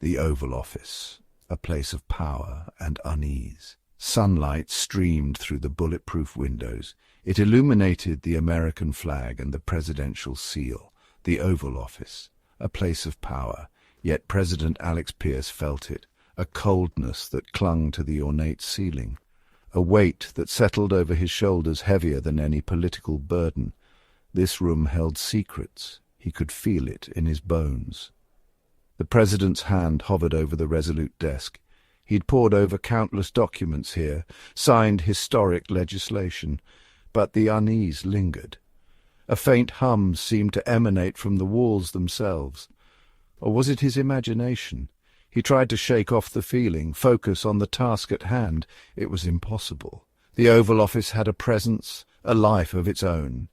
The Oval Office, a place of power and unease. Sunlight streamed through the bulletproof windows. It illuminated the American flag and the presidential seal. The Oval Office, a place of power, yet President Alex Pierce felt it, a coldness that clung to the ornate ceiling, a weight that settled over his shoulders heavier than any political burden. This room held secrets. He could feel it in his bones. The president's hand hovered over the resolute desk. He'd pored over countless documents here, signed historic legislation, but the unease lingered. A faint hum seemed to emanate from the walls themselves. Or was it his imagination? He tried to shake off the feeling, focus on the task at hand. It was impossible. The Oval Office had a presence, a life of its own.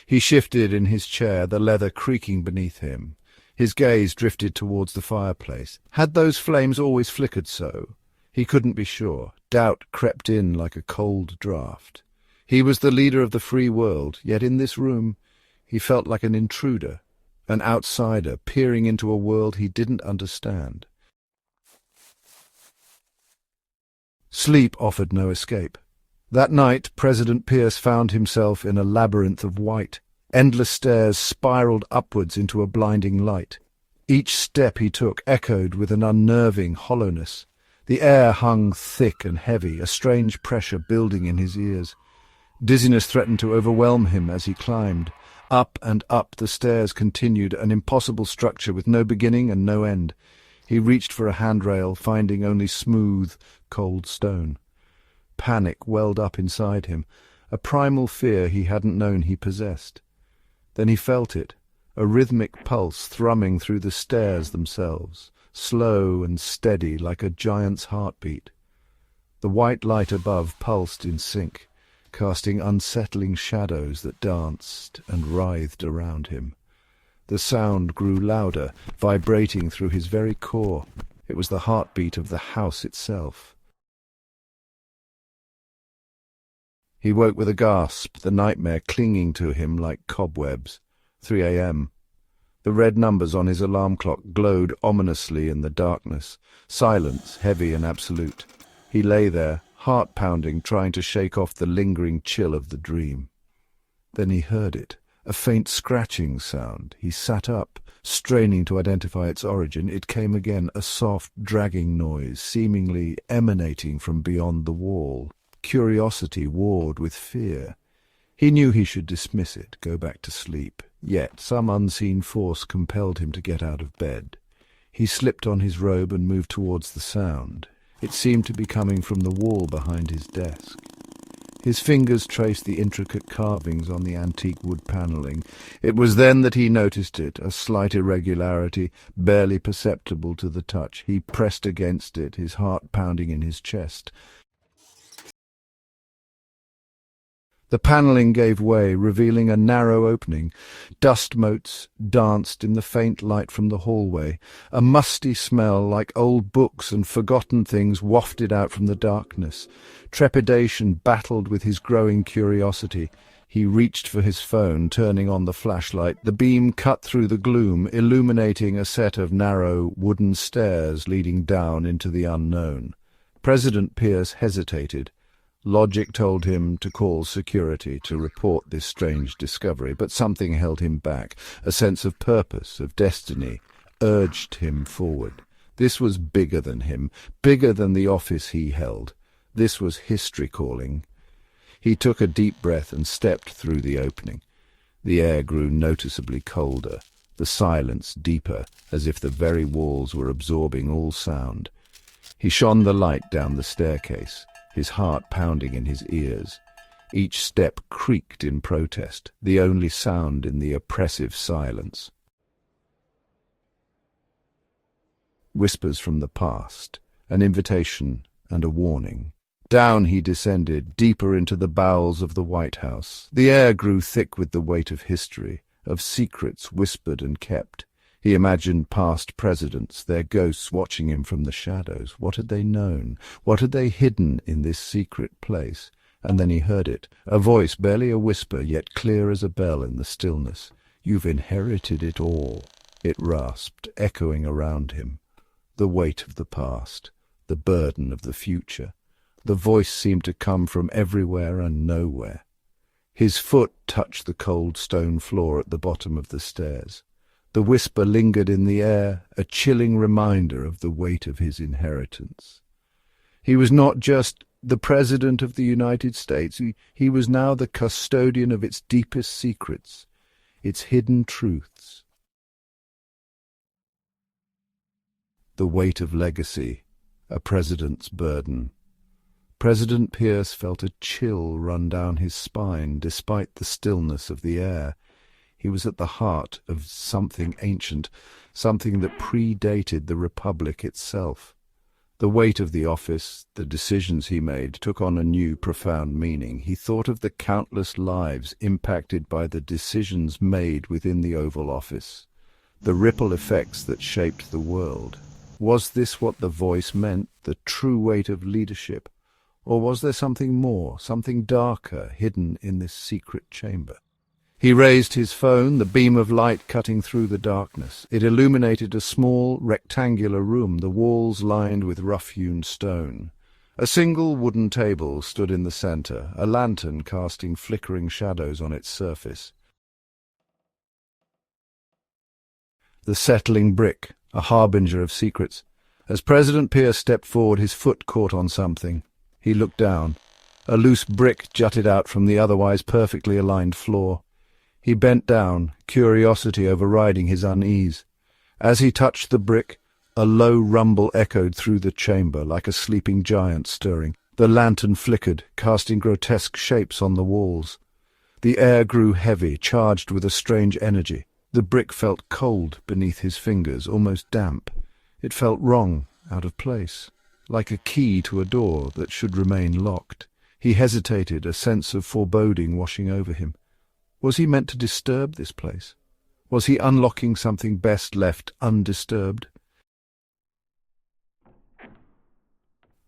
He shifted in his chair, the leather creaking beneath him. His gaze drifted towards the fireplace. Had those flames always flickered so? He couldn't be sure. Doubt crept in like a cold draught. He was the leader of the free world, yet in this room he felt like an intruder, an outsider peering into a world he didn't understand. Sleep offered no escape. That night, President Pierce found himself in a labyrinth of white. Endless stairs spiraled upwards into a blinding light. Each step he took echoed with an unnerving hollowness. The air hung thick and heavy, a strange pressure building in his ears. Dizziness threatened to overwhelm him as he climbed. Up and up the stairs continued, an impossible structure with no beginning and no end. He reached for a handrail, finding only smooth, cold stone. Panic welled up inside him, a primal fear he hadn't known he possessed. Then he felt it, a rhythmic pulse thrumming through the stairs themselves, slow and steady like a giant's heartbeat. The white light above pulsed in sync, casting unsettling shadows that danced and writhed around him. The sound grew louder, vibrating through his very core. It was the heartbeat of the house itself. He woke with a gasp, the nightmare clinging to him like cobwebs. 3 a.m. The red numbers on his alarm clock glowed ominously in the darkness. Silence, heavy and absolute. He lay there, heart-pounding, trying to shake off the lingering chill of the dream. Then he heard it, a faint scratching sound. He sat up, straining to identify its origin. It came again, a soft, dragging noise, seemingly emanating from beyond the wall. Curiosity warred with fear. He knew he should dismiss it, go back to sleep. Yet some unseen force compelled him to get out of bed. He slipped on his robe and moved towards the sound. It seemed to be coming from the wall behind his desk. His fingers traced the intricate carvings on the antique wood panelling. It was then that he noticed it, a slight irregularity, barely perceptible to the touch. He pressed against it, his heart pounding in his chest. The panelling gave way, revealing a narrow opening. Dust motes danced in the faint light from the hallway. A musty smell, like old books and forgotten things, wafted out from the darkness. Trepidation battled with his growing curiosity. He reached for his phone, turning on the flashlight. The beam cut through the gloom, illuminating a set of narrow wooden stairs leading down into the unknown. President Pierce hesitated. Logic told him to call security to report this strange discovery, but something held him back. A sense of purpose, of destiny, urged him forward. This was bigger than him, bigger than the office he held. This was history calling. He took a deep breath and stepped through the opening. The air grew noticeably colder, the silence deeper, as if the very walls were absorbing all sound. He shone the light down the staircase, his heart pounding in his ears. Each step creaked in protest, the only sound in the oppressive silence. Whispers from the past, an invitation and a warning. Down he descended, deeper into the bowels of the White House. The air grew thick with the weight of history, of secrets whispered and kept. He imagined past presidents, their ghosts watching him from the shadows. What had they known? What had they hidden in this secret place? And then he heard it, a voice, barely a whisper, yet clear as a bell in the stillness. "You've inherited it all," it rasped, echoing around him. The weight of the past, the burden of the future. The voice seemed to come from everywhere and nowhere. His foot touched the cold stone floor at the bottom of the stairs. The whisper lingered in the air, a chilling reminder of the weight of his inheritance. He was not just the President of the United States. He was now the custodian of its deepest secrets, its hidden truths. The weight of legacy, a president's burden. President Pierce felt a chill run down his spine despite the stillness of the air. He was at the heart of something ancient, something that predated the Republic itself. The weight of the office, the decisions he made, took on a new, profound meaning. He thought of the countless lives impacted by the decisions made within the Oval Office, the ripple effects that shaped the world. Was this what the voice meant, the true weight of leadership? Or was there something more, something darker, hidden in this secret chamber? He raised his phone, the beam of light cutting through the darkness. It illuminated a small, rectangular room, the walls lined with rough-hewn stone. A single wooden table stood in the center, a lantern casting flickering shadows on its surface. The settling brick, a harbinger of secrets. As President Pierce stepped forward, his foot caught on something. He looked down. A loose brick jutted out from the otherwise perfectly aligned floor. He bent down, curiosity overriding his unease. As he touched the brick, a low rumble echoed through the chamber, like a sleeping giant stirring. The lantern flickered, casting grotesque shapes on the walls. The air grew heavy, charged with a strange energy. The brick felt cold beneath his fingers, almost damp. It felt wrong, out of place, like a key to a door that should remain locked. He hesitated, a sense of foreboding washing over him. Was he meant to disturb this place? Was he unlocking something best left undisturbed?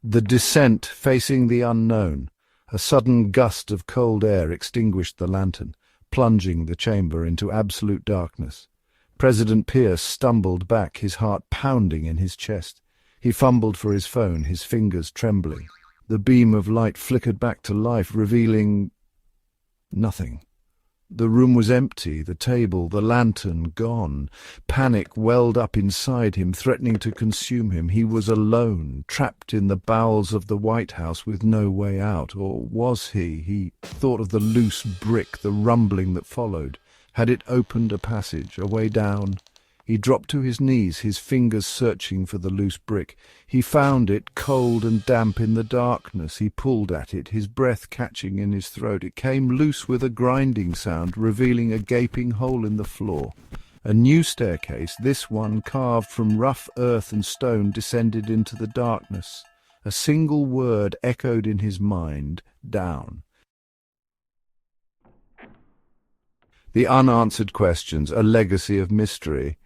The descent facing the unknown. A sudden gust of cold air extinguished the lantern, plunging the chamber into absolute darkness. President Pierce stumbled back, his heart pounding in his chest. He fumbled for his phone, his fingers trembling. The beam of light flickered back to life, revealing nothing. The room was empty, the table, the lantern, gone. Panic welled up inside him, threatening to consume him. He was alone, trapped in the bowels of the White House with no way out. Or was he? He thought of the loose brick, the rumbling that followed. Had it opened a passage, a way down? He dropped to his knees, his fingers searching for the loose brick. He found it, cold and damp in the darkness. He pulled at it, his breath catching in his throat. It came loose with a grinding sound, revealing a gaping hole in the floor. A new staircase, this one carved from rough earth and stone, descended into the darkness. A single word echoed in his mind, down. The unanswered questions, a legacy of mystery.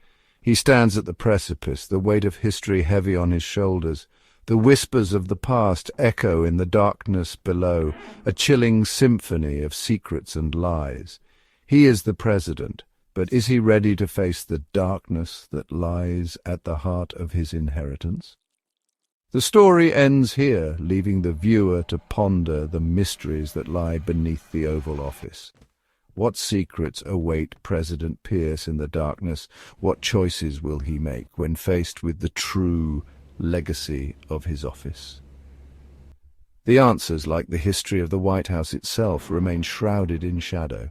He stands at the precipice, the weight of history heavy on his shoulders. The whispers of the past echo in the darkness below, a chilling symphony of secrets and lies. He is the president, but is he ready to face the darkness that lies at the heart of his inheritance? The story ends here, leaving the viewer to ponder the mysteries that lie beneath the Oval Office. What secrets await President Pierce in the darkness? What choices will he make when faced with the true legacy of his office? The answers, like the history of the White House itself, remain shrouded in shadow.